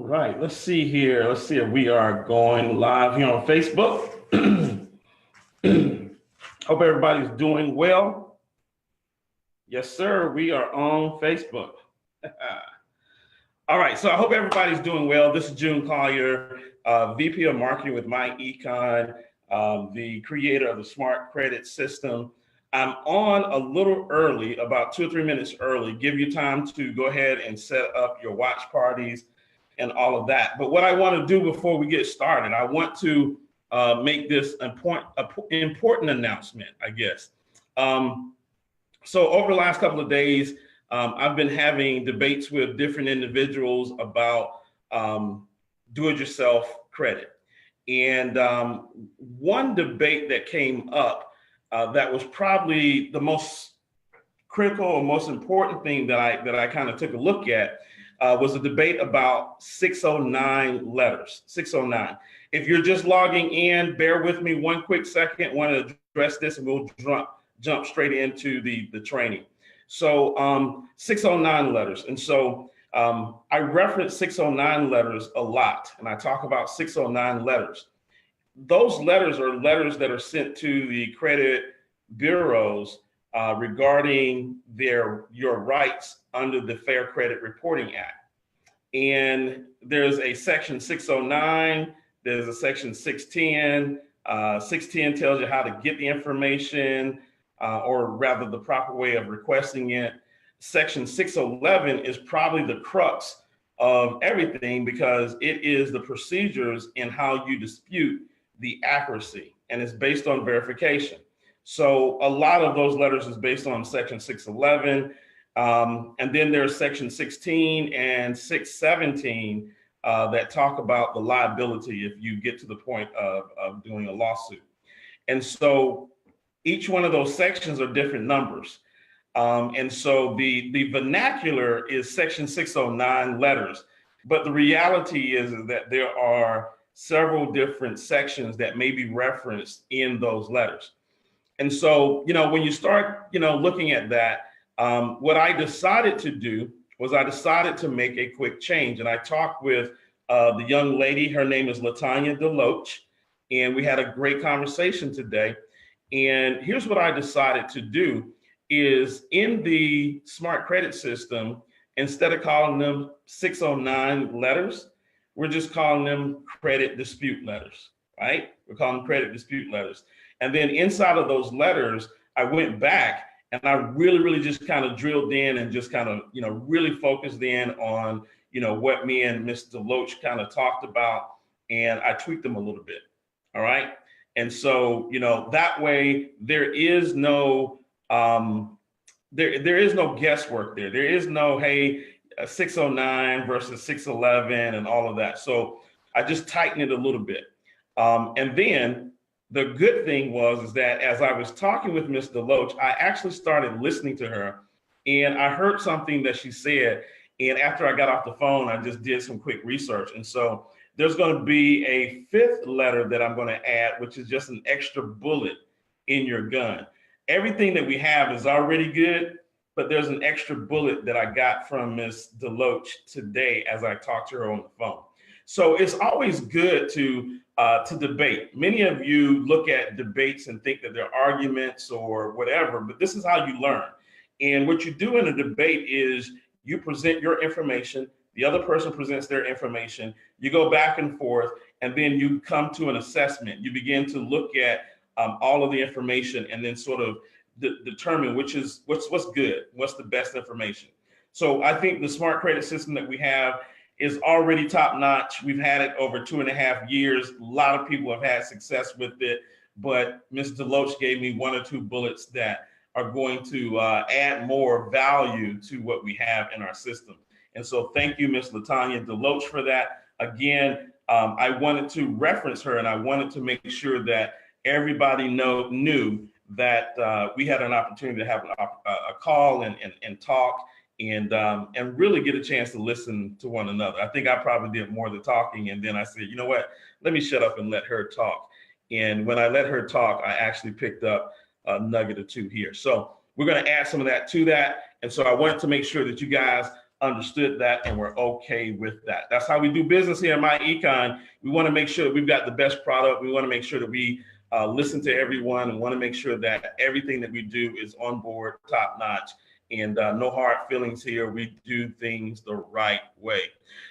right, let's see here. Let's see if we are going live here on Facebook. Hope everybody's doing well. Yes, sir, we are on Facebook. All right, so I hope everybody's doing well. This is June Collier, VP of Marketing with MyEcon, the creator of the Smart Credit System. I'm on a little early, about 2 or 3 minutes early, give you time to go ahead and set up your watch parties and all of that. But what I want to do before we get started, I want to make this important announcement, I guess. So over the last couple of days, I've been having debates with different individuals about do-it-yourself credit. And one debate that came up that was probably the most critical or most important thing that I kind of took a look at was a debate about 609 letters, 609. If you're just logging in, bear with me one quick second. I want to address this and we'll jump straight into the training. So 609 letters. And so I reference 609 letters a lot, and I talk about 609 letters. Those letters are letters that are sent to the credit bureaus regarding your rights under the Fair Credit Reporting Act. And there's a section 609, there's a section 610. 610 tells you how to get the information, or rather the proper way of requesting it. Section 611 is probably the crux of everything because it is the procedures in how you dispute the accuracy, and it's based on verification. So a lot of those letters is based on section 611. And then there's section 16 and 617 that talk about the liability if you get to the point of doing a lawsuit. And so each one of those sections are different numbers. And so the vernacular is section 609 letters, but the reality is that there are several different sections that may be referenced in those letters. And so, when you start, looking at that, what I decided to do was I decided to make a quick change. And I talked with the young lady, her name is Latanya Deloach, and we had a great conversation today. And here's what I decided to do is in the Smart Credit System, instead of calling them 609 letters, we're just calling them credit dispute letters, right? We're calling them credit dispute letters. And then inside of those letters, I went back and I really just kind of drilled in and just kind of, really focused in on, what me and Ms. Deloach kind of talked about, and I tweaked them a little bit, all right? And so, that way there is no, there is no guesswork there. There is no, hey, 609 versus 611 and all of that. So I just tightened it a little bit. And then the good thing is that as I was talking with Ms. Deloach, I actually started listening to her, and I heard something that she said. And after I got off the phone, I just did some quick research. And so there's going to be a 5th letter that I'm going to add, which is just an extra bullet in your gun. Everything that we have is already good, but there's an extra bullet that I got from Ms. Deloach today as I talked to her on the phone. So it's always good to debate. Many of you look at debates and think that they're arguments or whatever, but this is how you learn. And what you do in a debate is you present your information, the other person presents their information, you go back and forth, and then you come to an assessment. You begin to look at all of the information and then sort of determine what's good, what's the best information. So I think the Smart Credit System that we have is already top notch. We've had it over 2.5 years. A lot of people have had success with it, but Ms. Deloach gave me 1 or 2 bullets that are going to add more value to what we have in our system. And so thank you, Ms. Latanya Deloach, for that. Again, I wanted to reference her, and I wanted to make sure that everybody knew that we had an opportunity to have a call and talk and really get a chance to listen to one another. I think I probably did more of the talking, and then I said, you know what, let me shut up and let her talk. And when I let her talk, I actually picked up a nugget or two here. So we're going to add some of that to that. And so I wanted to make sure that you guys understood that, and we're okay with that. That's how we do business here in MyEcon. We want to make sure that we've got the best product. We want to make sure that we listen to everyone and want to make sure that everything that we do is on board, top notch, and no hard feelings here. We do things the right way.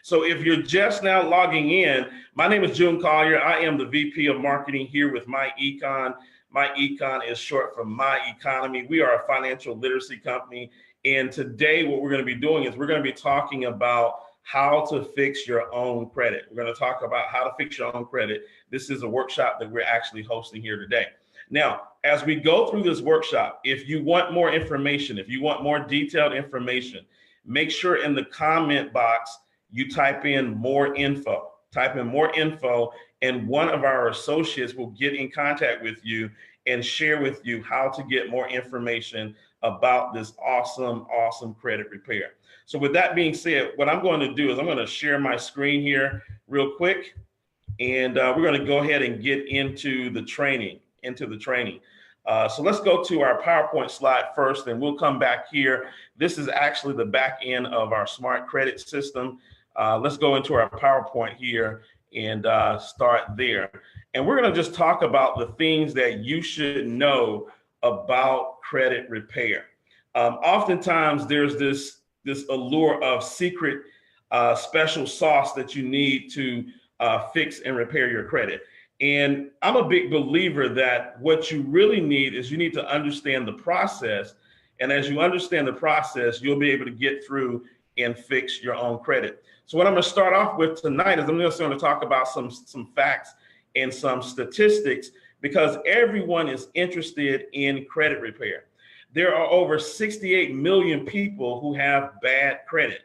So if you're just now logging in, my name is June Collier. I am the VP of Marketing here with MyEcon. MyEcon is short for My Economy. We are a financial literacy company. And today what we're going to be doing is we're going to be talking about how to fix your own credit. We're going to talk about how to fix your own credit. This is a workshop that we're actually hosting here today. Now, as we go through this workshop, if you want more information, if you want more detailed information, make sure in the comment box you type in more info. Type in more info, and one of our associates will get in contact with you and share with you how to get more information about this awesome credit repair. So with that being said, what I'm going to do is I'm going to share my screen here real quick, and we're going to go ahead and get into the training. So let's go to our PowerPoint slide first, and we'll come back here. This is actually the back end of our smart credit system. Let's go into our PowerPoint here and start there. And we're going to just talk about the things that you should know about credit repair. Oftentimes there's this allure of secret special sauce that you need to fix and repair your credit. And I'm a big believer that what you really need is you need to understand the process. And as you understand the process, you'll be able to get through and fix your own credit. So what I'm going to start off with tonight is I'm just going to talk about some facts and some statistics, because everyone is interested in credit repair. There are over 68 million people who have bad credit.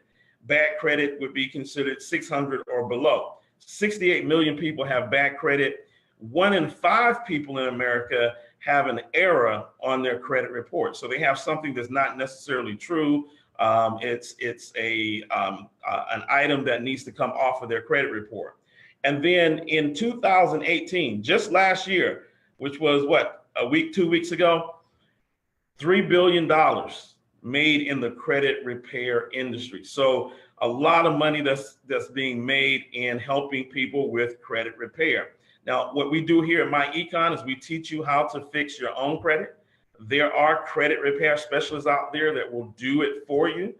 Bad credit would be considered 600 or below. 68 million people have bad credit. 1 in 5 people in America have an error on their credit report. So they have something that's not necessarily true. It's an item that needs to come off of their credit report. And then in 2018, just last year, which was what, 2 weeks ago, $3 billion made in the credit repair industry. So a lot of money that's being made in helping people with credit repair. Now, what we do here at MyEcon is we teach you how to fix your own credit. There are credit repair specialists out there that will do it for you.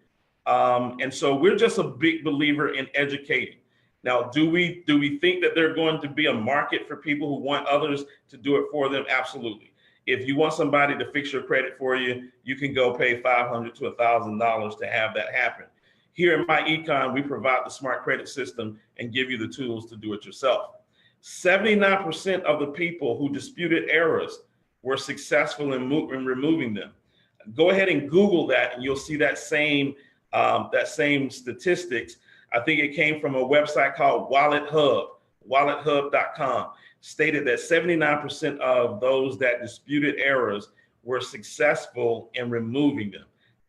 And so we're just a big believer in educating. Now, do we think that there's going to be a market for people who want others to do it for them? Absolutely. If you want somebody to fix your credit for you, you can go pay $500 to $1,000 to have that happen. Here at MyEcon, we provide the smart credit system and give you the tools to do it yourself. 79% of the people who disputed errors were successful in removing them. Go ahead and Google that, and you'll see that same statistics. I think it came from a website called Wallet Hub, wallethub.com, stated that 79% of those that disputed errors were successful in removing them.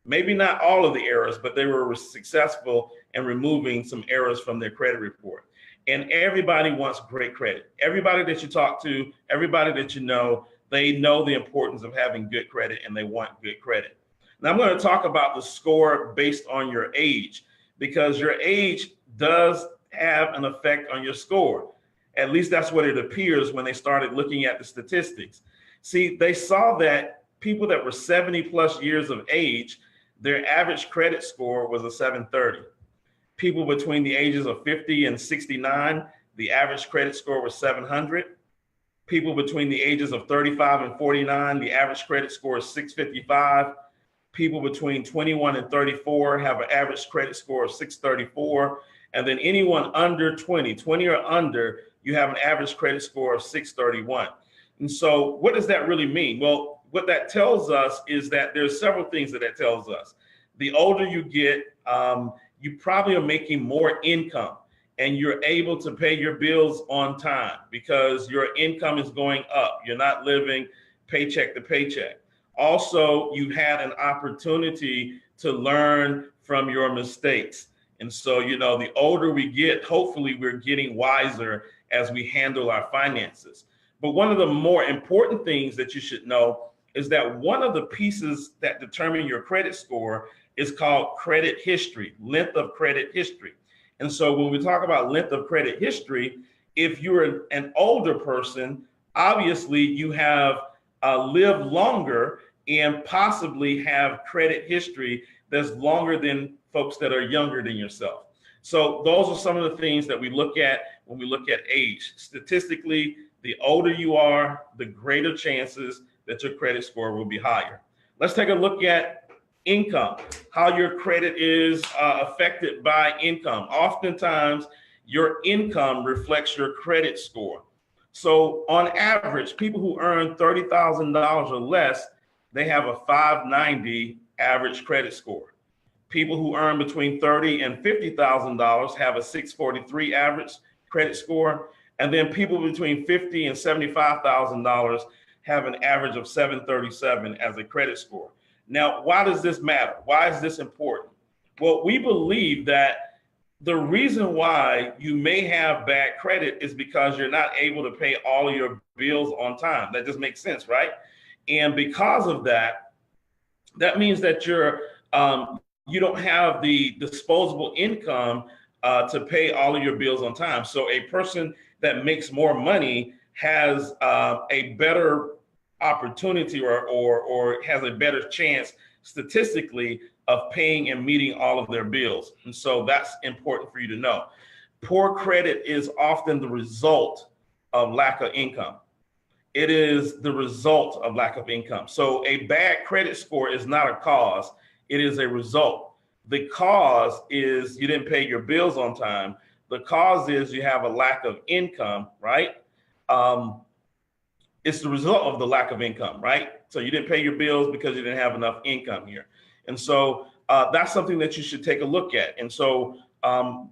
Maybe not all of the errors, but they were successful in removing some errors from their credit report. And everybody wants great credit. Everybody that you talk to, everybody that you know, they know the importance of having good credit, and they want good credit. Now I'm going to talk about the score based on your age, because your age does have an effect on your score. At least that's what it appears when they started looking at the statistics. See, they saw that people that were 70 plus years of age, their average credit score was a 730. People between the ages of 50 and 69, the average credit score was 700. People between the ages of 35 and 49, the average credit score is 655. People between 21 and 34 have an average credit score of 634. And then anyone under 20 or under, you have an average credit score of 631. And so what does that really mean? Well, what that tells us is that there's several things that tells us. The older you get, you probably are making more income, and you're able to pay your bills on time because your income is going up. You're not living paycheck to paycheck. Also, you've had an opportunity to learn from your mistakes. And so, you know, the older we get, hopefully we're getting wiser as we handle our finances. But one of the more important things that you should know is that one of the pieces that determine your credit score is called credit history, length of credit history. And so when we talk about length of credit history, if you're an older person, obviously you have lived longer and possibly have credit history that's longer than folks that are younger than yourself. So those are some of the things that we look at when we look at age. Statistically, the older you are, the greater chances that your credit score will be higher. Let's take a look at income, how your credit is affected by income. Oftentimes, your income reflects your credit score. So on average, people who earn $30,000 or less, they have a 590 average credit score. People who earn between $30,000 and $50,000 have a 643 average credit score. And then people between $50,000 and $75,000 have an average of 737 as a credit score. Now, why does this matter? Why is this important? Well, we believe that the reason why you may have bad credit is because you're not able to pay all of your bills on time. That just makes sense, right? And because of that, that means that you don't have the disposable income to pay all of your bills on time. So a person that makes more money has a better opportunity or has a better chance statistically of paying and meeting all of their bills. And so that's important for you to know. Poor credit is often the result of lack of income. It is the result of lack of income. So a bad credit score is not a cause, it is a result. The cause is you didn't pay your bills on time. The cause is you have a lack of income, right? It's the result of the lack of income, right? So you didn't pay your bills because you didn't have enough income here. And so that's something that you should take a look at. And so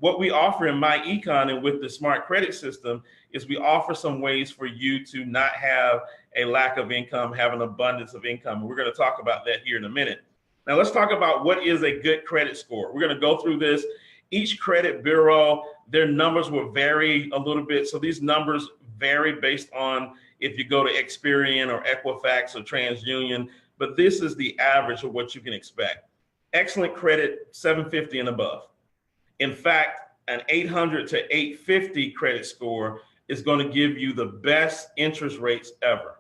what we offer in MyEcon and with the Smart Credit System is we offer some ways for you to not have a lack of income, have an abundance of income. We're going to talk about that here in a minute. Now let's talk about what is a good credit score. We're going to go through this. Each credit bureau, their numbers will vary a little bit. So these numbers vary based on if you go to Experian or Equifax or TransUnion, but this is the average of what you can expect. Excellent credit, 750 and above. In fact, an 800 to 850 credit score is going to give you the best interest rates ever.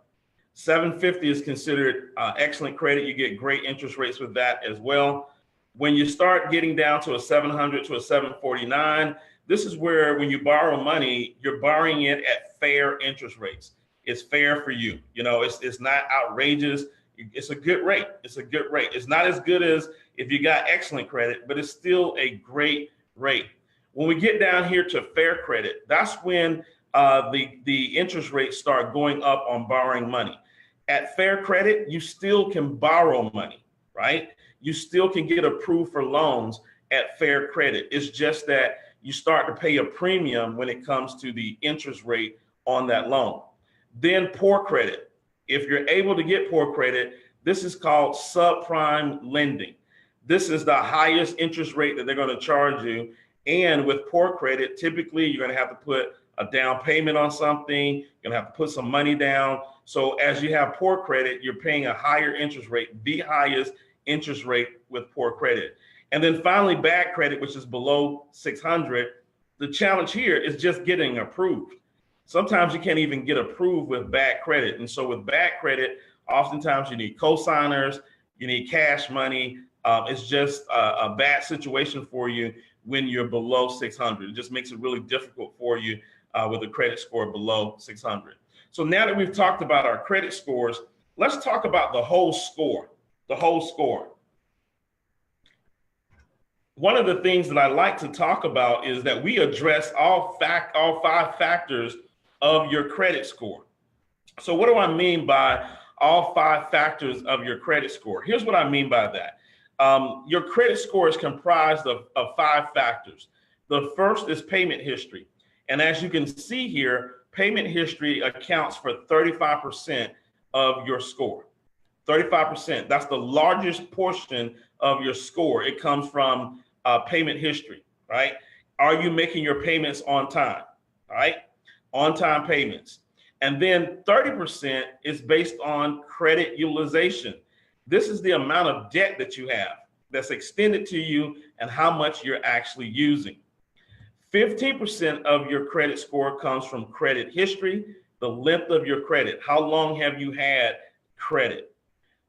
750 is considered excellent credit. You get great interest rates with that as well. When you start getting down to a 700 to a 749, this is where when you borrow money, you're borrowing it at fair interest rates. It's fair for you. You know, it's not outrageous. It's a good rate. It's a good rate. It's not as good as if you got excellent credit, but it's still a great rate. When we get down here to fair credit, that's when the interest rates start going up on borrowing money. At fair credit, you still can borrow money, right? You still can get approved for loans at fair credit. It's just that you start to pay a premium when it comes to the interest rate on that loan. Then poor credit. If you're able to get poor credit, this is called subprime lending. This is the highest interest rate that they're going to charge you. And with poor credit, typically you're going to have to put a down payment on something. You're going to have to put some money down. So as you have poor credit, you're paying a higher interest rate, the highest interest rate with poor credit. And then finally, bad credit, which is below 600. The challenge here is just getting approved. Sometimes you can't even get approved with bad credit. And so with bad credit, oftentimes you need co-signers, you need cash money. It's just a bad situation for you when you're below 600. It just makes it really difficult for you with a credit score below 600. So now that we've talked about our credit scores, let's talk about the whole score, the whole score. One of the things that I like to talk about is that we address all 5 factors of your credit score. So what do I mean by all 5 factors of your credit score? Here's what I mean by that. Your credit score is comprised of 5 factors. The first is payment history. And as you can see here, payment history accounts for 35% of your score. 35%, that's the largest portion of your score. It comes from payment history, right? Are you making your payments on time, right? On-time payments. And then 30% is based on credit utilization. This is the amount of debt that you have. that's extended to you and how much you're actually using. 15% of your credit score comes from credit history, the length of your credit. How long have you had credit?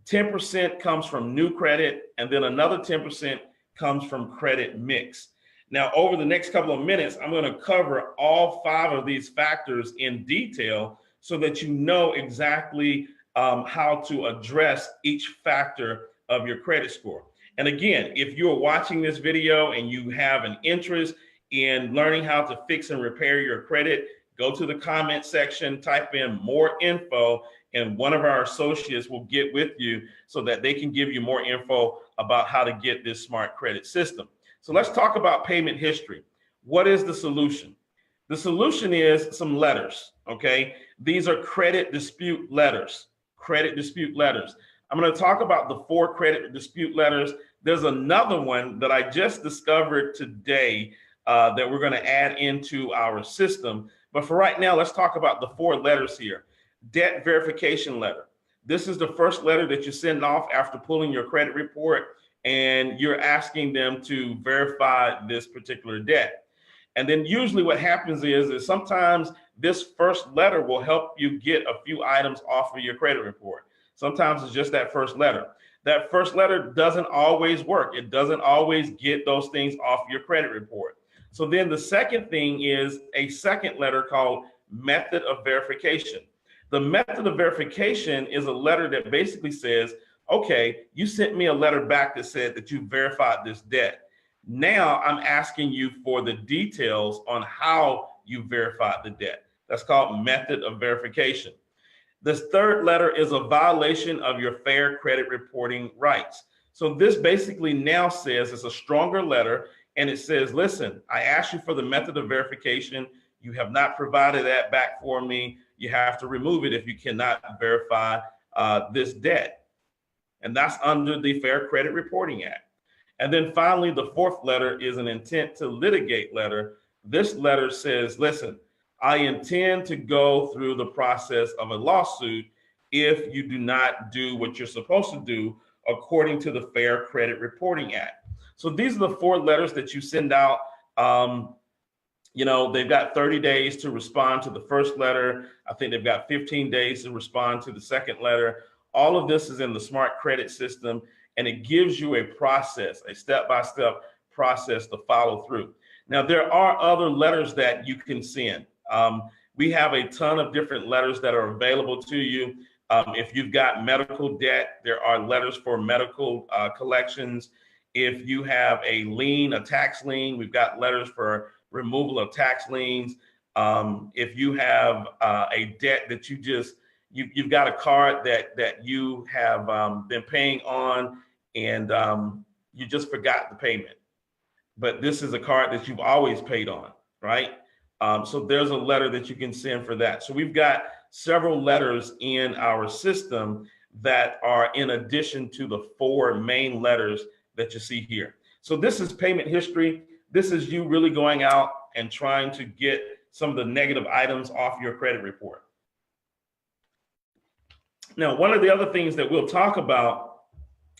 10% comes from new credit, and then another 10% comes from credit mix. Now, over the next couple of minutes, I'm going to cover all 5 of these factors in detail so that you know exactly how to address each factor of your credit score. And again, if you're watching this video and you have an interest in learning how to fix and repair your credit, go to the comment section, type in more info, and one of our associates will get with you so that they can give you more info about how to get this smart credit system. So let's talk about payment history. What is the solution? The solution is some letters, okay? These are credit dispute letters, credit dispute letters. I'm going to talk about the 4 credit dispute letters. There's another one that I just discovered today that we're going to add into our system. But for right now, let's talk about the 4 letters here. Debt verification letter. This is the first letter that you send off after pulling your credit report, and you're asking them to verify this particular debt. And then usually what happens is sometimes this first letter will help you get a few items off of your credit report. Sometimes it's just that first letter. That first letter doesn't always work. It doesn't always get those things off your credit report. So then the second thing is a second letter called method of verification. The method of verification is a letter that basically says, okay, you sent me a letter back that said that you verified this debt. Now I'm asking you for the details on how you verified the debt. That's called method of verification. This third letter is a violation of your fair credit reporting rights. So this basically now says it's a stronger letter, and it says, listen, I asked you for the method of verification. You have not provided that back for me. You have to remove it if you cannot verify this debt. And that's under the Fair Credit Reporting Act. And then finally, the 4th letter is an intent to litigate letter. This letter says, listen, I intend to go through the process of a lawsuit if you do not do what you're supposed to do according to the Fair Credit Reporting Act. So these are the 4 letters that you send out. You know, they've got 30 days to respond to the first letter. I think they've got 15 days to respond to the second letter. All of this is in the smart credit system, and it gives you a process, a step-by-step process to follow through. Now, there are other letters that you can send. We have a ton of different letters that are available to you. If you've got medical debt, there are letters for medical collections. If you have a lien, a tax lien, we've got letters for removal of tax liens. If you have a debt that you've got a card that you have been paying on, and you just forgot the payment, but this is a card that you've always paid on, right? So there's a letter that you can send for that. So we've got several letters in our system that are in addition to the 4 main letters that you see here. So this is payment history. This is you really going out and trying to get some of the negative items off your credit report. Now, one of the other things that we'll talk about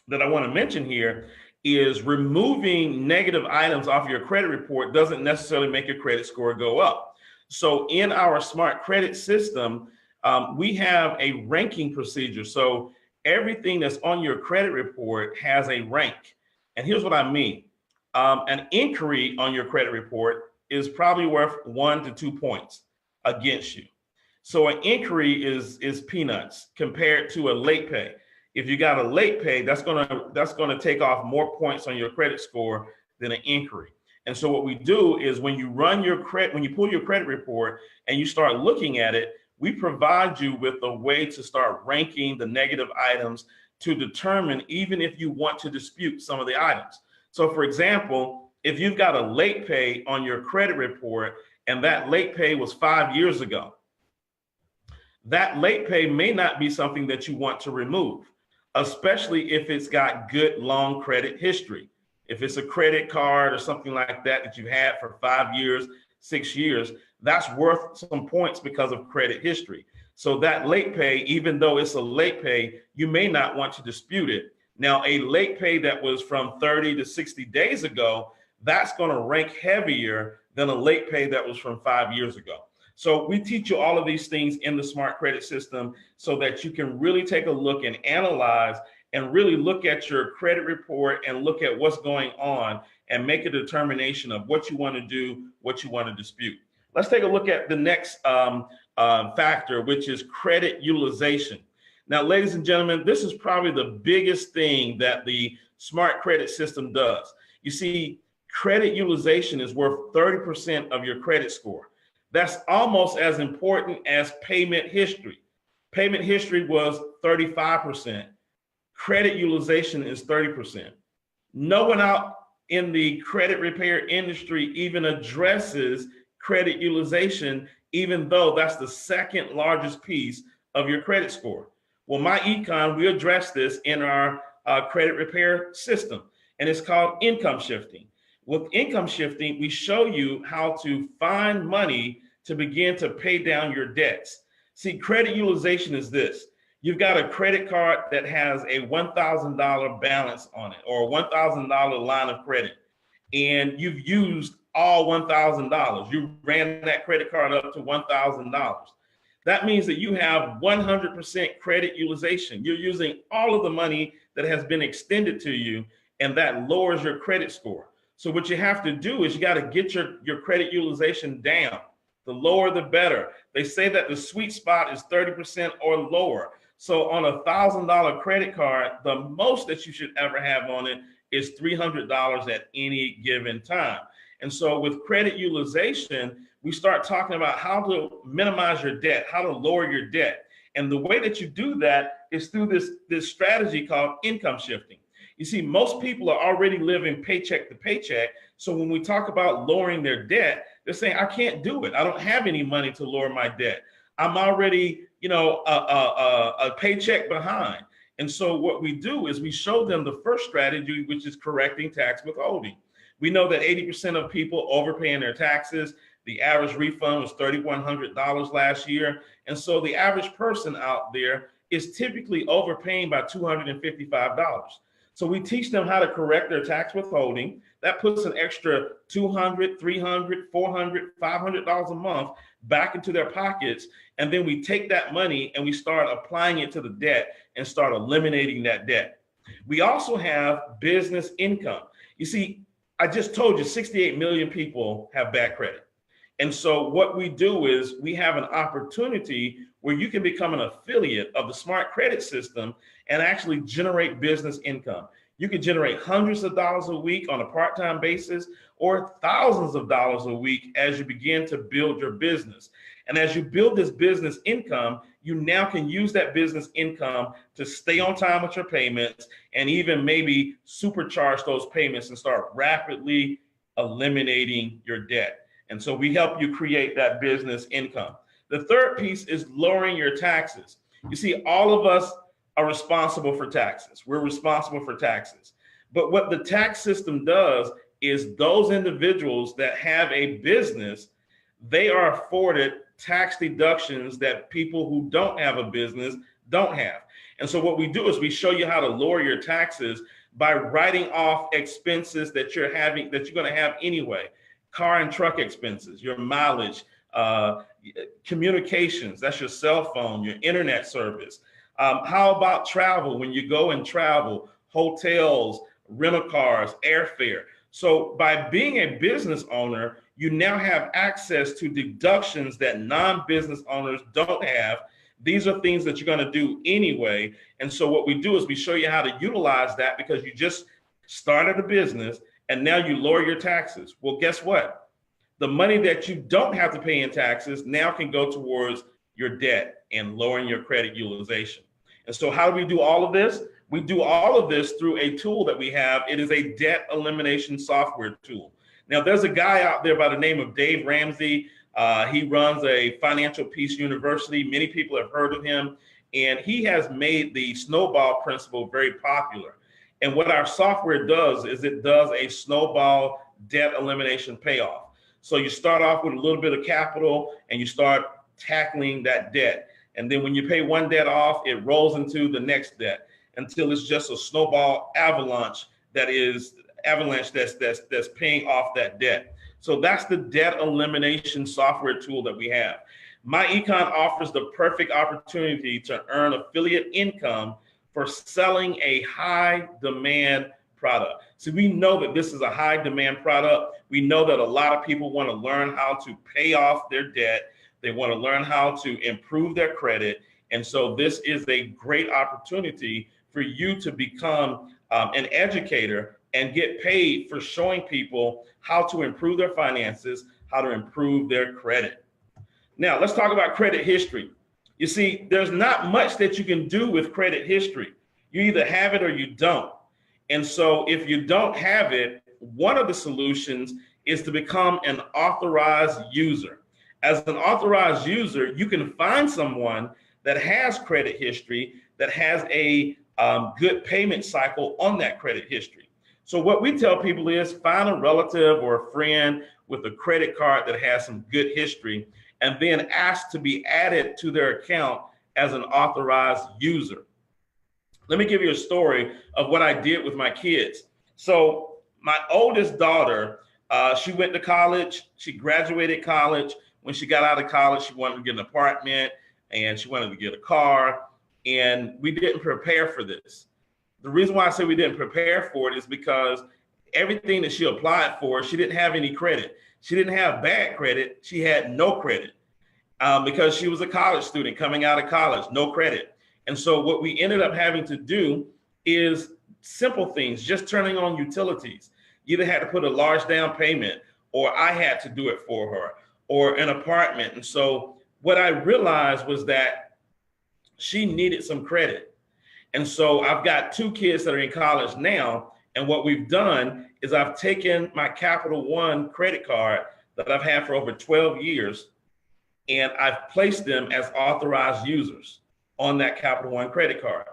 that I want to mention here is removing negative items off your credit report doesn't necessarily make your credit score go up. So in our smart credit system, we have a ranking procedure. So everything that's on your credit report has a rank. And here's what I mean. An inquiry on your credit report is probably worth 1 to 2 points against you. So an inquiry is peanuts compared to a late pay. If you got a late pay, that's gonna take off more points on your credit score than an inquiry. And so what we do is when you pull your credit report and you start looking at it, we provide you with a way to start ranking the negative items to determine even if you want to dispute some of the items. So for example, if you've got a late pay on your credit report and that late pay was 5 years ago, that late pay may not be something that you want to remove, especially if it's got good long credit history. If it's a credit card or something like that that you've had for 5 years, 6 years, that's worth some points because of credit history. So that late pay, even though it's a late pay, you may not want to dispute it. Now, a late pay that was from 30 to 60 days ago, that's going to rank heavier than a late pay that was from 5 years ago. So we teach you all of these things in the Smart Credit System so that you can really take a look and analyze and really look at your credit report and look at what's going on and make a determination of what you want to do, what you want to dispute. Let's take a look at the next factor, which is credit utilization. Now, ladies and gentlemen, this is probably the biggest thing that the Smart Credit System does. You see, credit utilization is worth 30% of your credit score. That's almost as important as payment history. Payment history was 35%. Credit utilization is 30%. No one out in the credit repair industry even addresses credit utilization, even though that's the second largest piece of your credit score. Well, my econ, we address this in our credit repair system, and it's called income shifting. With income shifting, we show you how to find money to begin to pay down your debts. See, credit utilization is this. You've got a credit card that has a $1,000 balance on it or a $1,000 line of credit, and you've used all $1,000. You ran that credit card up to $1,000. That means that you have 100% credit utilization. You're using all of the money that has been extended to you, and that lowers your credit score. So what you have to do is you got to get your credit utilization down. The lower, the better. They say that the sweet spot is 30% or lower. So on a $1,000 credit card, the most that you should ever have on it is $300 at any given time. And so with credit utilization, we start talking about how to minimize your debt, how to lower your debt. And the way that you do that is through this strategy called income shifting. You see, most people are already living paycheck to paycheck. So when we talk about lowering their debt, they're saying, I can't do it. I don't have any money to lower my debt. I'm already, a paycheck behind. And so what we do is we show them the first strategy, which is correcting tax withholding. We know that 80% of people overpaying their taxes. The average refund was $3,100 last year. And so the average person out there is typically overpaying by $255. So we teach them how to correct their tax withholding. That puts an extra $200, $300, $400, $500 a month back into their pockets. And then we take that money and we start applying it to the debt and start eliminating that debt. We also have business income. You see, I just told you 68 million people have bad credit. And so what we do is we have an opportunity where you can become an affiliate of the Smart Credit System and actually generate business income. You can generate hundreds of dollars a week on a part-time basis or thousands of dollars a week as you begin to build your business. And as you build this business income, you now can use that business income to stay on time with your payments and even maybe supercharge those payments and start rapidly eliminating your debt. And so we help you create that business income. The third piece is lowering your taxes. You see, all of us are responsible for taxes. We're responsible for taxes. But what the tax system does is those individuals that have a business, they are afforded tax deductions that people who don't have a business don't have. And so what we do is we show you how to lower your taxes by writing off expenses that you're going to have anyway. Car and truck expenses, your mileage, communications, that's your cell phone, your internet service. How about travel? When you go and travel, hotels, rental cars, airfare. So by being a business owner, you now have access to deductions that non-business owners don't have. These are things that you're going to do anyway. And so what we do is we show you how to utilize that because you just started a business and now you lower your taxes. Well, guess what? The money that you don't have to pay in taxes now can go towards your debt and lowering your credit utilization. And so how do we do all of this? We do all of this through a tool that we have. It is a debt elimination software tool. Now, there's a guy out there by the name of Dave Ramsey. He runs a Financial Peace University. Many people have heard of him, and he has made the snowball principle very popular. And what our software does is it does a snowball debt elimination payoff. So you start off with a little bit of capital and you start tackling that debt. And then when you pay one debt off, it rolls into the next debt. until it's just a snowball avalanche that's paying off that debt. So that's the debt elimination software tool that we have. MyEcon offers the perfect opportunity to earn affiliate income for selling a high demand product. So we know that this is a high demand product. We know that a lot of people want to learn how to pay off their debt. They want to learn how to improve their credit. And so this is a great opportunity for you to become an educator and get paid for showing people how to improve their finances, how to improve their credit. Now, let's talk about credit history. You see, there's not much that you can do with credit history. You either have it or you don't. And so if you don't have it, one of the solutions is to become an authorized user. As an authorized user, you can find someone that has credit history, that has a good payment cycle on that credit history. So what we tell people is find a relative or a friend with a credit card that has some good history, and then ask to be added to their account as an authorized user. Let me give you a story of what I did with my kids. So my oldest daughter, she went to college, she graduated college. When she got out of college, she wanted to get an apartment and she wanted to get a car, and we didn't prepare for this. The reason why I say we didn't prepare for it is because everything that she applied for, she didn't have any credit. She didn't have bad credit. She had no credit because she was a college student coming out of college, no credit. And so what we ended up having to do is simple things, just turning on utilities. You either had to put a large down payment, or I had to do it for her, or an apartment. And so what I realized was that she needed some credit. And so I've got 2 kids that are in college now. And what we've done is I've taken my Capital One credit card that I've had for over 12 years, and I've placed them as authorized users on that Capital One credit card.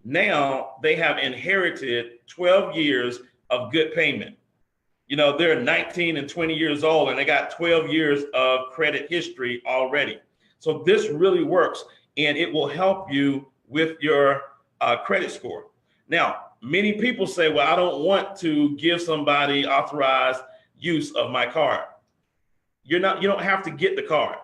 Now they have inherited 12 years of good payment. You know, they're 19 and 20 years old, and they got 12 years of credit history already. So this really works, and it will help you with your credit score. Now, many people say, well, I don't want to give somebody authorized use of my card. You don't have to get the card.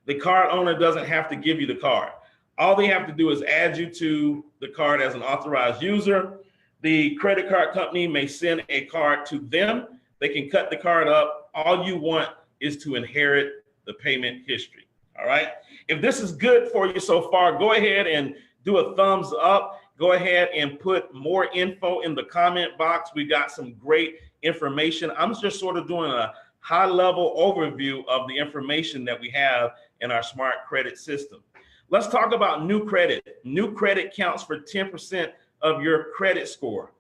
The card owner doesn't have to give you the card. All they have to do is add you to the card as an authorized user. The credit card company may send a card to them. They can cut the card up. All you want is to inherit the payment history. All right. If this is good for you so far, go ahead and do a thumbs up. Go ahead and put more info in the comment box. We got some great information. I'm just sort of doing a high level overview of the information that we have in our smart credit system. Let's talk about new credit. New credit counts for 10% of your credit score.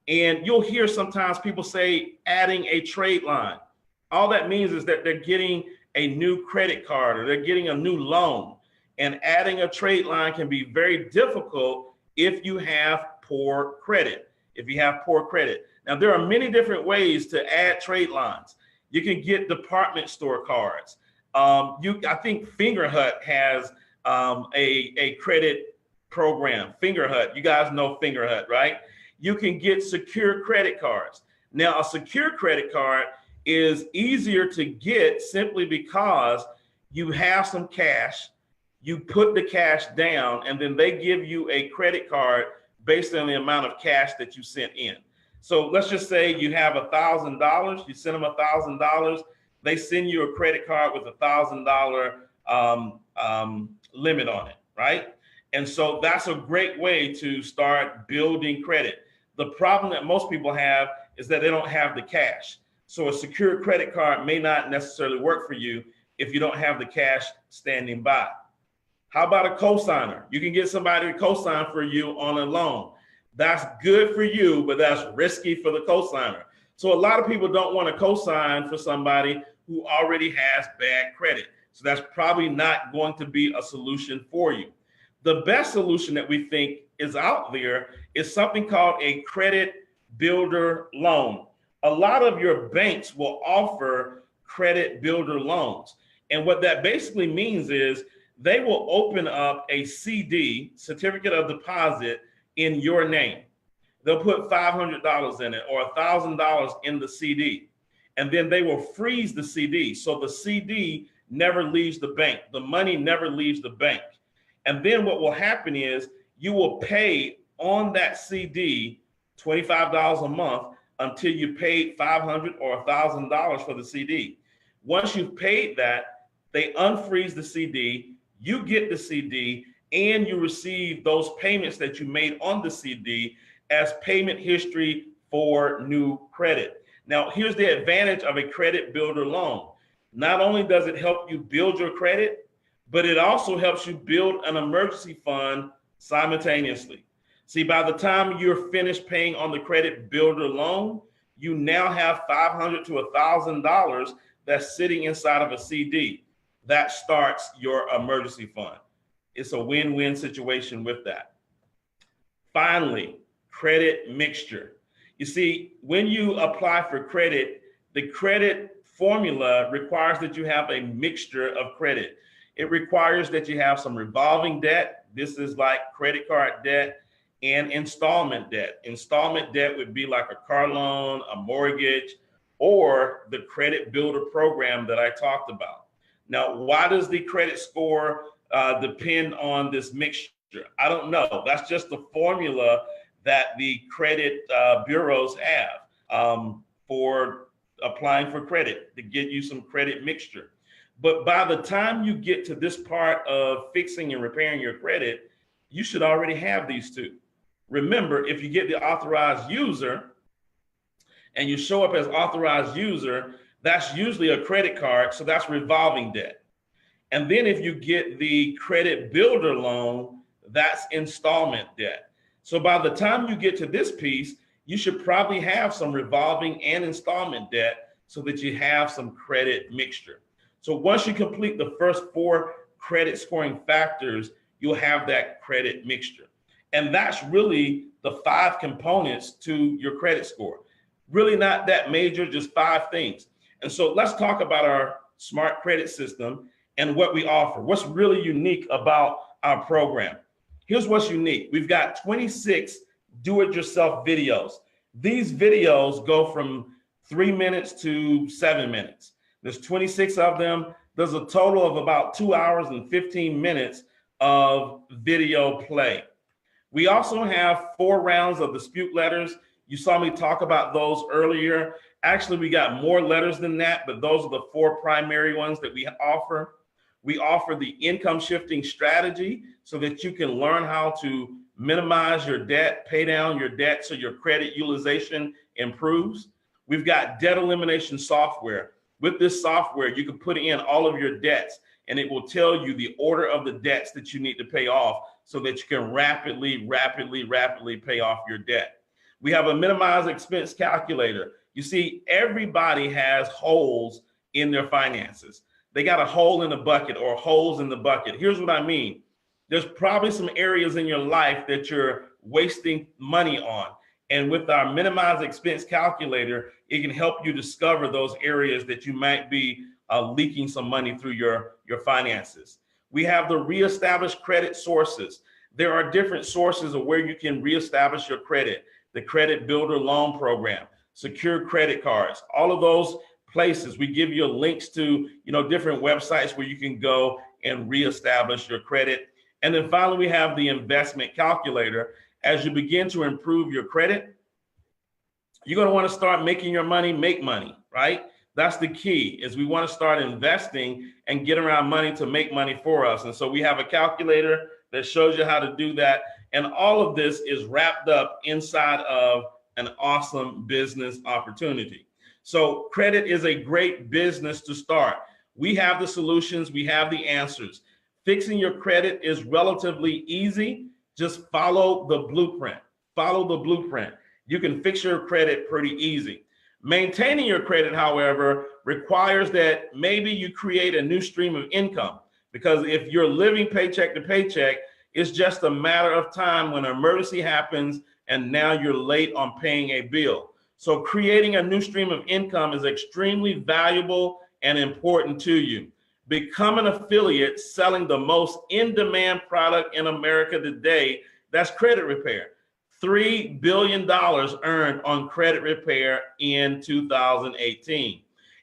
And you'll hear sometimes people say adding a trade line. All that means is that they're getting a new credit card or they're getting a new loan. And adding a trade line can be very difficult if you have poor credit. If you have poor credit. Now, there are many different ways to add trade lines. You can get department store cards. I think Fingerhut has a credit program. Fingerhut, you guys know Fingerhut, right? You can get secure credit cards. Now, a secure credit card is easier to get simply because you have some cash. You put the cash down, and then they give you a credit card based on the amount of cash that you sent in. So let's just say you have $1,000. You send them $1,000. They send you a credit card with $1,000 limit on it, right? And so that's a great way to start building credit. The problem that most people have is that they don't have the cash. So a secure credit card may not necessarily work for you if you don't have the cash standing by. How about a cosigner? You can get somebody to cosign for you on a loan. That's good for you, but that's risky for the cosigner. So a lot of people don't want to cosign for somebody who already has bad credit. So that's probably not going to be a solution for you. The best solution that we think is out there is something called a credit builder loan. A lot of your banks will offer credit builder loans. And what that basically means is they will open up a CD, certificate of deposit, in your name. They'll put $500 in it or $1,000 in the CD, and then they will freeze the CD. So the CD never leaves the bank. The money never leaves the bank. And then what will happen is you will pay on that CD $25 a month until you paid $500 or $1,000 for the CD. Once you've paid that, they unfreeze the CD, you get the CD, and you receive those payments that you made on the CD as payment history for new credit. Now, here's the advantage of a credit builder loan. Not only does it help you build your credit, but it also helps you build an emergency fund simultaneously. See, by the time you're finished paying on the credit builder loan, you now have $500 to $1,000 that's sitting inside of a CD. That starts your emergency fund. It's a win-win situation with that. Finally, credit mixture. You see, when you apply for credit, the credit formula requires that you have a mixture of credit. It requires that you have some revolving debt. This is like credit card debt and installment debt. Installment debt would be like a car loan, a mortgage, or the credit builder program that I talked about. Now, why does the credit score depend on this mixture? I don't know. That's just the formula that the credit bureaus have for applying for credit to get you some credit mixture. But by the time you get to this part of fixing and repairing your credit, you should already have these two. Remember, if you get the authorized user and you show up as authorized user, that's usually a credit card, so that's revolving debt. And then if you get the credit builder loan, that's installment debt. So by the time you get to this piece, you should probably have some revolving and installment debt so that you have some credit mixture. So once you complete the first 4 credit scoring factors, you'll have that credit mixture. And that's really the 5 components to your credit score. Really not that major, just 5 things. And so let's talk about our smart credit system and what we offer. What's really unique about our program? Here's what's unique. We've got 26 do-it-yourself videos. These videos go from 3 minutes to 7 minutes. There's 26 of them. There's a total of about 2 hours and 15 minutes of video play. We also have 4 rounds of dispute letters. You saw me talk about those earlier. Actually, we got more letters than that, but those are the 4 primary ones that we offer. We offer the income shifting strategy so that you can learn how to minimize your debt, pay down your debt so your credit utilization improves. We've got debt elimination software. With this software, you can put in all of your debts and it will tell you the order of the debts that you need to pay off so that you can rapidly pay off your debt. We have a minimized expense calculator. You see, everybody has holes in their finances. They got a hole in the bucket or holes in the bucket. Here's what I mean. There's probably some areas in your life that you're wasting money on. And with our minimized expense calculator, it can help you discover those areas that you might be leaking some money through your finances. We have the reestablished credit sources. There are different sources of where you can reestablish your credit. The credit builder loan program, secure credit cards, all of those places. We give you links to, different websites where you can go and reestablish your credit. And then finally, we have the investment calculator. As you begin to improve your credit, you're going to want to start making your money make money, right? That's the key, is we want to start investing and get around money to make money for us. And so we have a calculator that shows you how to do that. And all of this is wrapped up inside of an awesome business opportunity. So credit is a great business to start. We have the solutions, we have the answers. Fixing your credit is relatively easy. Just follow the blueprint. Follow the blueprint. You can fix your credit pretty easy. Maintaining your credit, however, requires that maybe you create a new stream of income, because if you're living paycheck to paycheck, it's just a matter of time when an emergency happens and now you're late on paying a bill. So creating a new stream of income is extremely valuable and important to you. Become an affiliate selling the most in-demand product in America today. That's credit repair. $3 billion earned on credit repair in 2018.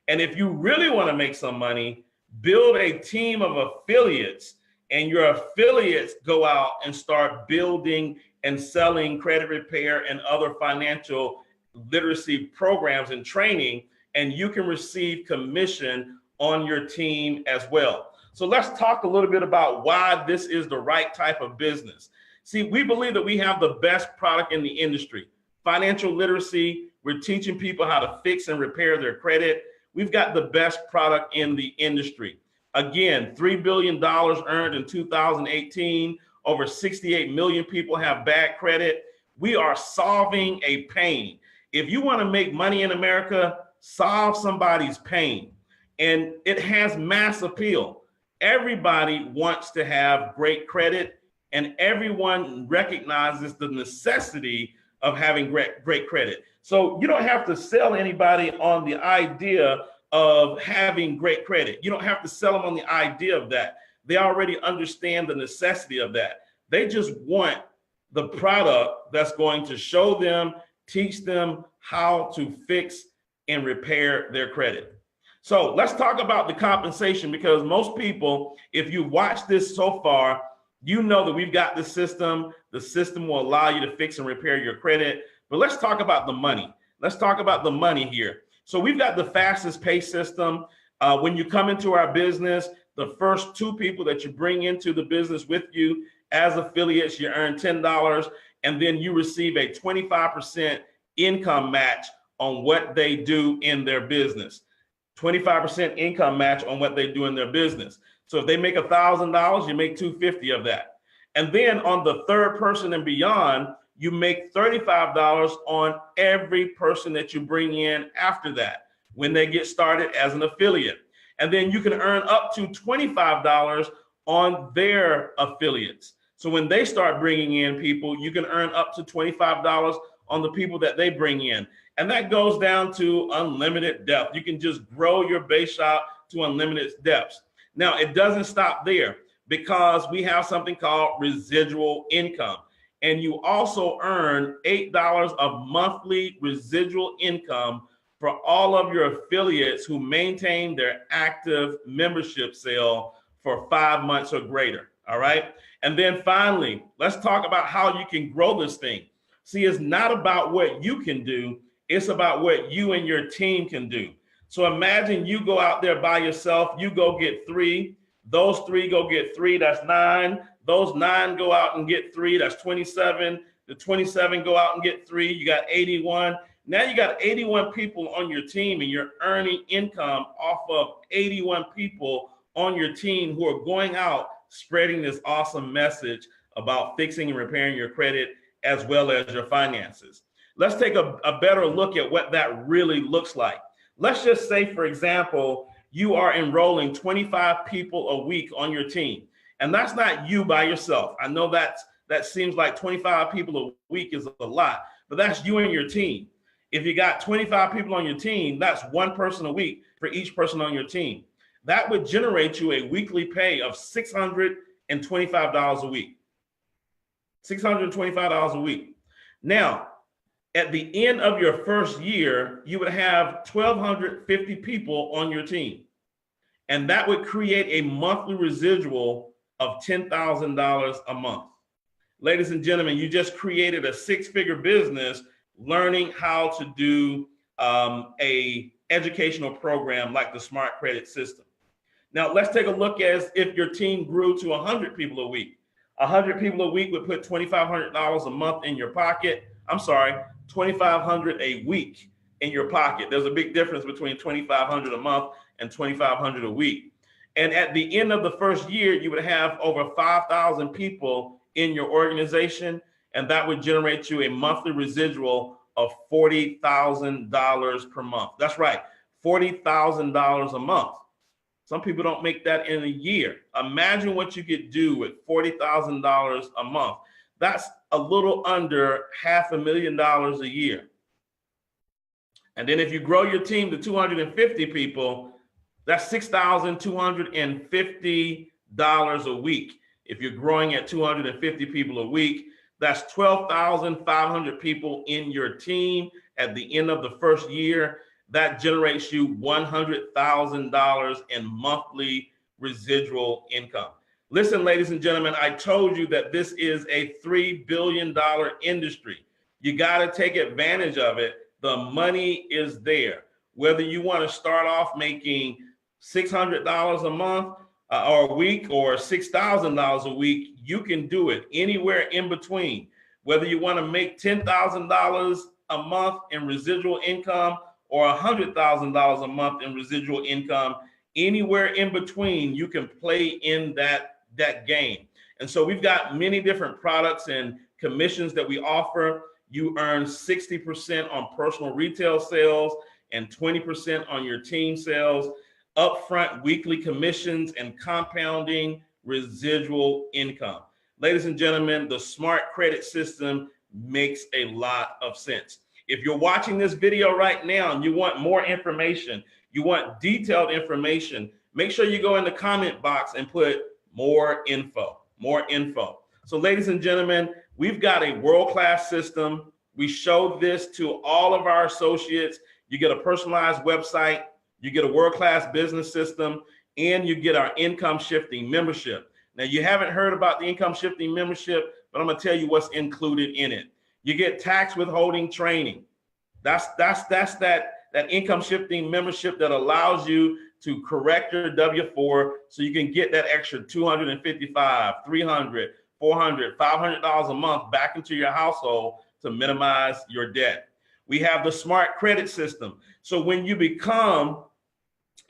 And if you really want to make some money, build a team of affiliates, and your affiliates go out and start building and selling credit repair and other financial literacy programs and training, and you can receive commission on your team as well. So let's talk a little bit about why this is the right type of business. See, we believe that we have the best product in the industry. Financial literacy, we're teaching people how to fix and repair their credit. We've got the best product in the industry. Again, $3 billion earned in 2018. Over 68 million people have bad credit. We are solving a pain. If you want to make money in America, solve somebody's pain. And it has mass appeal. Everybody wants to have great credit, and everyone recognizes the necessity of having great credit. So you don't have to sell anybody on the idea of having great credit. You don't have to sell them on the idea of that. They already understand the necessity of that. They just want the product that's going to show them, teach them how to fix and repair their credit. So let's talk about the compensation, because most people, if you watch this so far, you know that we've got the system. The system will allow you to fix and repair your credit. But let's talk about the money. Let's talk about the money here. So we've got the fastest pay system. When you come into our business, the first 2 people that you bring into the business with you as affiliates, you earn $10, and then you receive a 25% income match on what they do in their business. 25% income match on what they do in their business. So if they make $1,000, you make $250 of that. And then on the third person and beyond, you make $35 on every person that you bring in after that when they get started as an affiliate. And then you can earn up to $25 on their affiliates. So when they start bringing in people, you can earn up to $25 on the people that they bring in. And that goes down to unlimited depth. You can just grow your base shop to unlimited depths. Now, it doesn't stop there, because we have something called residual income. And you also earn $8 of monthly residual income for all of your affiliates who maintain their active membership sale for 5 months or greater. All right. And then finally, let's talk about how you can grow this thing. See, it's not about what you can do. It's about what you and your team can do. So imagine you go out there by yourself, you go get 3, those 3 go get 3, that's 9. Those 9 go out and get 3, that's 27. The 27 go out and get 3, you got 81. Now you got 81 people on your team, and you're earning income off of 81 people on your team who are going out spreading this awesome message about fixing and repairing your credit as well as your finances. Let's take a better look at what that really looks like. Let's just say, for example, you are enrolling 25 people a week on your team. And that's not you by yourself. I know that seems like 25 people a week is a lot, but that's you and your team. If you got 25 people on your team, that's 1 person a week for each person on your team. That would generate you a weekly pay of $625 a week. $625 a week. Now, at the end of your first year, you would have 1,250 people on your team. And that would create a monthly residual of $10,000 a month. Ladies and gentlemen, you just created a 6-figure business learning how to do a educational program like the Smart Credit System. Now, let's take a look as if your team grew to 100 people a week. 100 people a week would put $2,500 a month in your pocket. I'm sorry, $2,500 a week in your pocket. There's a big difference between $2,500 a month and $2,500 a week. And at the end of the first year, you would have over 5,000 people in your organization, and that would generate you a monthly residual of $40,000 per month. That's right, $40,000 a month. Some people don't make that in a year. Imagine what you could do with $40,000 a month. That's a little under $500,000 a year. And then if you grow your team to 250 people, that's $6,250 a week. If you're growing at 250 people a week, That's 12,500 people in your team at the end of the first year. That generates you $100,000 in monthly residual income. Listen, ladies and gentlemen, I told you that this is a $3 billion industry. You got to take advantage of it. The money is there. Whether you want to start off making $600 a month or a week, or $6,000 a week, you can do it anywhere in between. Whether you want to make $10,000 a month in residual income or $100,000 a month in residual income, anywhere in between, you can play in that game. And so we've got many different products and commissions that we offer. You earn 60% on personal retail sales and 20% on your team sales, upfront weekly commissions, and compounding residual income. Ladies and gentlemen, the Smart Credit System makes a lot of sense. If you're watching this video right now and you want more information, you want detailed information, make sure you go in the comment box and put more info, more info. So ladies and gentlemen, we've got a world-class system. We show this to all of our associates. You get a personalized website, you get a world-class business system, and you get our income shifting membership. Now, you haven't heard about the income shifting membership, but I'm gonna tell you what's included in it. You get tax withholding training. That's that income shifting membership that allows you to correct your W-4 so you can get that extra $255, $300, $400, $500 a month back into your household to minimize your debt. We have the Smart Credit System. So when you become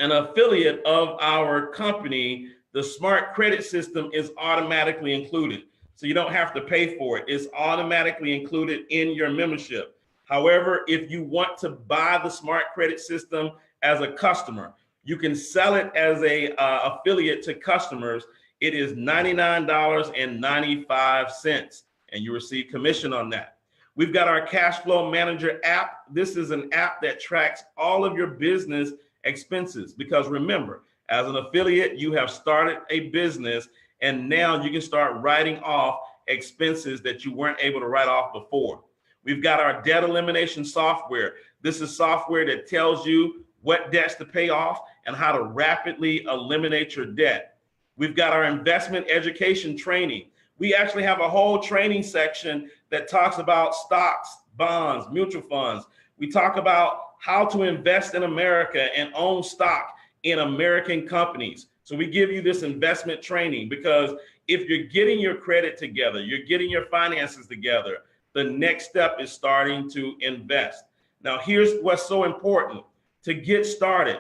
an affiliate of our company, the Smart Credit System is automatically included. So you don't have to pay for it. It's automatically included in your membership. However, if you want to buy the Smart Credit System as a customer, you can sell it as a affiliate to customers. It is $99.95, and you receive commission on that. We've got our Cash Flow Manager app. This is an app that tracks all of your business expenses, because remember, as an affiliate, you have started a business, and now you can start writing off expenses that you weren't able to write off before. We've got our debt elimination software. This is software that tells you what debts to pay off and how to rapidly eliminate your debt. We've got our investment education training. We actually have a whole training section that talks about stocks, bonds, mutual funds. We talk about how to invest in America and own stock in American companies. So we give you this investment training, because if you're getting your credit together, you're getting your finances together, the next step is starting to invest. Now, here's what's so important. To get started,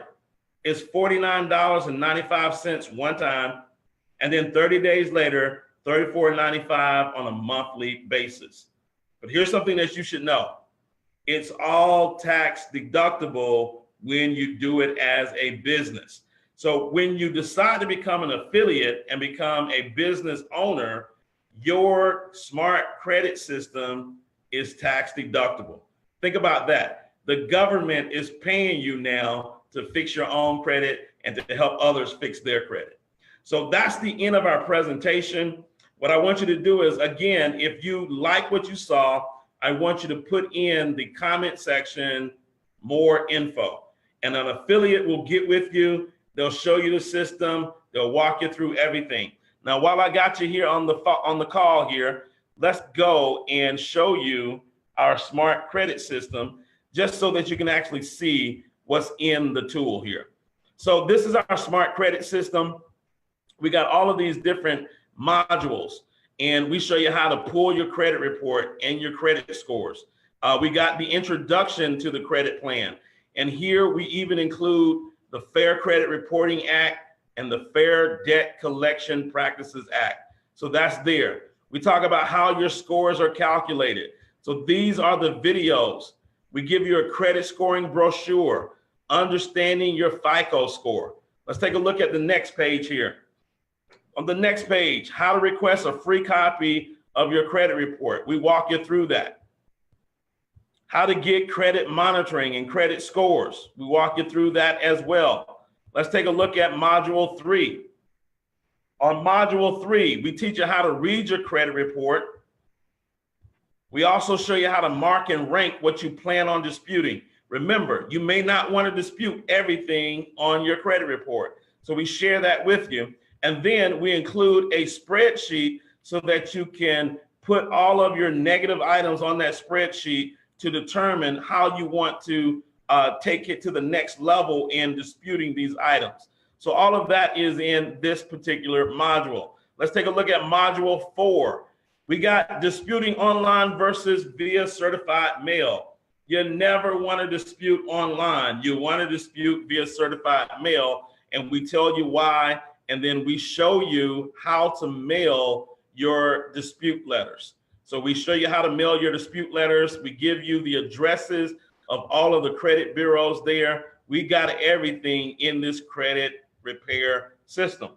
it's $49.95 one time, and then 30 days later, $34.95 on a monthly basis. But here's something that you should know. It's all tax deductible when you do it as a business. So when you decide to become an affiliate and become a business owner, your Smart Credit System is tax deductible. Think about that. The government is paying you now to fix your own credit and to help others fix their credit. So that's the end of our presentation. What I want you to do is, again, if you like what you saw, I want you to put in the comment section more info, and an affiliate will get with you. They'll show you the system. They'll walk you through everything. Now, while I got you here on the call here, let's go and show you our Smart Credit System, just so that you can actually see what's in the tool here. So this is our Smart Credit System. We got all of these different modules, and we show you how to pull your credit report and your credit scores. We got the introduction to the credit plan, and here we even include the Fair Credit Reporting Act and the Fair Debt Collection Practices Act. So that's there. We talk about how your scores are calculated. So these are the videos. We give you a credit scoring brochure, understanding your FICO score. Let's take a look at the next page here. On the next page, how to request a free copy of your credit report. We walk you through that. How to get credit monitoring and credit scores. We walk you through that as well. Let's take a look at Module 3. On Module 3, we teach you how to read your credit report, We also show you how to mark and rank what you plan on disputing. Remember, you may not want to dispute everything on your credit report. So we share that with you. And then we include a spreadsheet so that you can put all of your negative items on that spreadsheet to determine how you want to take it to the next level in disputing these items. So all of that is in this particular module. Let's take a look at module 4. We got disputing online versus via certified mail. You never want to dispute online. You want to dispute via certified mail, and we tell you why, and then we show you how to mail your dispute letters. So we show you how to mail your dispute letters. We give you the addresses of all of the credit bureaus there. We got everything in this credit repair system.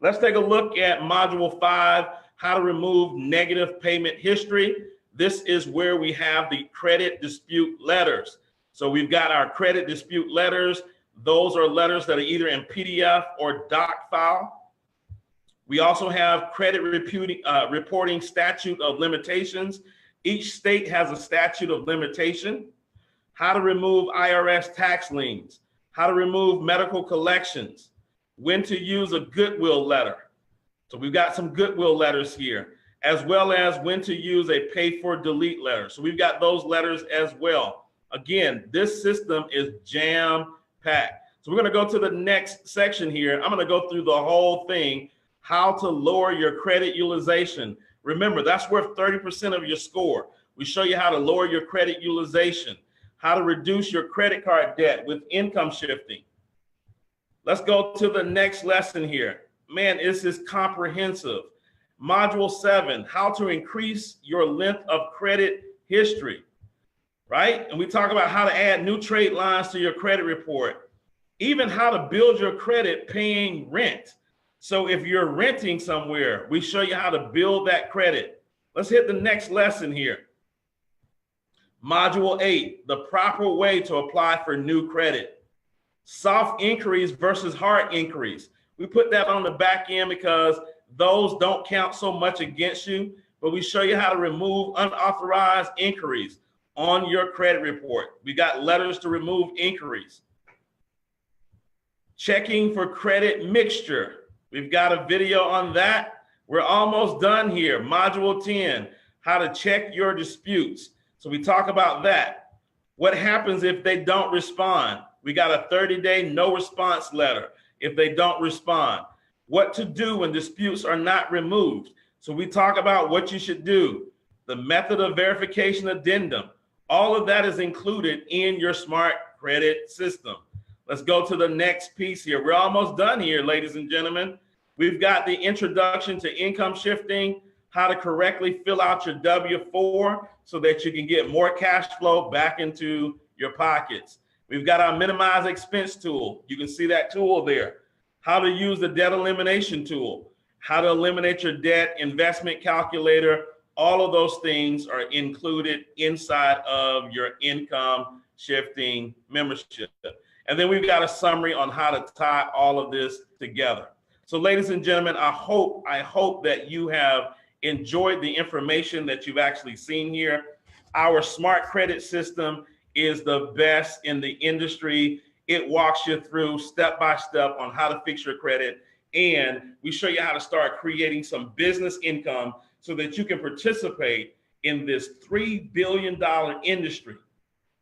Let's take a look at module 5, how to remove negative payment history. This is where we have the credit dispute letters. So we've got our credit dispute letters. Those are letters that are either in PDF or doc file. We also have credit reporting statute of limitations. Each state has a statute of limitation. How to remove IRS tax liens. How to remove medical collections. When to use a goodwill letter. So we've got some goodwill letters here, as well as when to use a pay for delete letter. So we've got those letters as well. Again, this system is jam-packed. So we're going to go to the next section here. I'm going to go through the whole thing, how to lower your credit utilization. Remember, that's worth 30% of your score. We show you how to lower your credit utilization, how to reduce your credit card debt with income shifting. Let's go to the next lesson here. Man, this is comprehensive. Module 7, how to increase your length of credit history, right? And we talk about how to add new trade lines to your credit report, even how to build your credit paying rent. So if you're renting somewhere, we show you how to build that credit. Let's hit the next lesson here. Module 8, the proper way to apply for new credit. Soft inquiries versus hard inquiries. We put that on the back end because those don't count so much against you, but we show you how to remove unauthorized inquiries on your credit report. We got letters to remove inquiries. Checking for credit mixture. We've got a video on that. We're almost done here. Module 10, how to check your disputes. So we talk about that. What happens if they don't respond? We got a 30-day no response letter if they don't respond. What to do when disputes are not removed. So we talk about what you should do. The method of verification addendum. All of that is included in your smart credit system. Let's go to the next piece here. We're almost done here, ladies and gentlemen. We've got the introduction to income shifting, how to correctly fill out your W-4 so that you can get more cash flow back into your pockets. We've got our minimize expense tool. You can see that tool there. How to use the debt elimination tool, how to eliminate your debt investment calculator. All of those things are included inside of your income shifting membership. And then we've got a summary on how to tie all of this together. So ladies and gentlemen, I hope that you have enjoyed the information that you've actually seen here. Our smart credit system is the best in the industry. It walks you through step by step on how to fix your credit. And we show you how to start creating some business income so that you can participate in this $3 billion industry.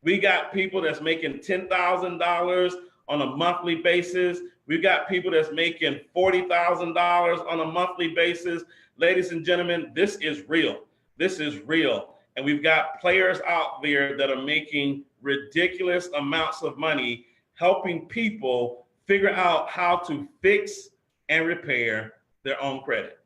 We got people that's making $10,000 on a monthly basis. We've got people that's making $40,000 on a monthly basis. Ladies and gentlemen, this is real. This is real. And we've got players out there that are making ridiculous amounts of money, helping people figure out how to fix and repair their own credit.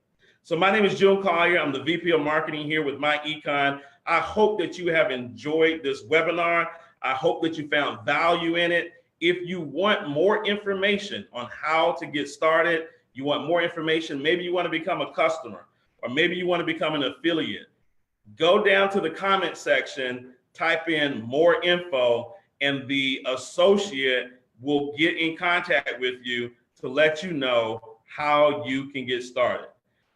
So my name is June Collier. I'm the VP of Marketing here with MyEcon. I hope that you have enjoyed this webinar. I hope that you found value in it. If you want more information on how to get started, you want more information, maybe you want to become a customer, or maybe you want to become an affiliate, go down to the comment section, type in more info, and the associate will get in contact with you to let you know how you can get started.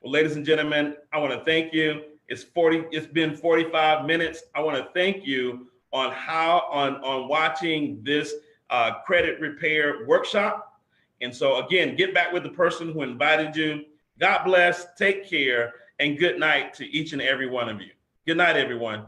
Well, ladies and gentlemen, I want to thank you. It's been 45 minutes. I want to thank you on watching this credit repair workshop. And so again, get back with the person who invited you. God bless, take care, and good night to each and every one of you. Good night, everyone.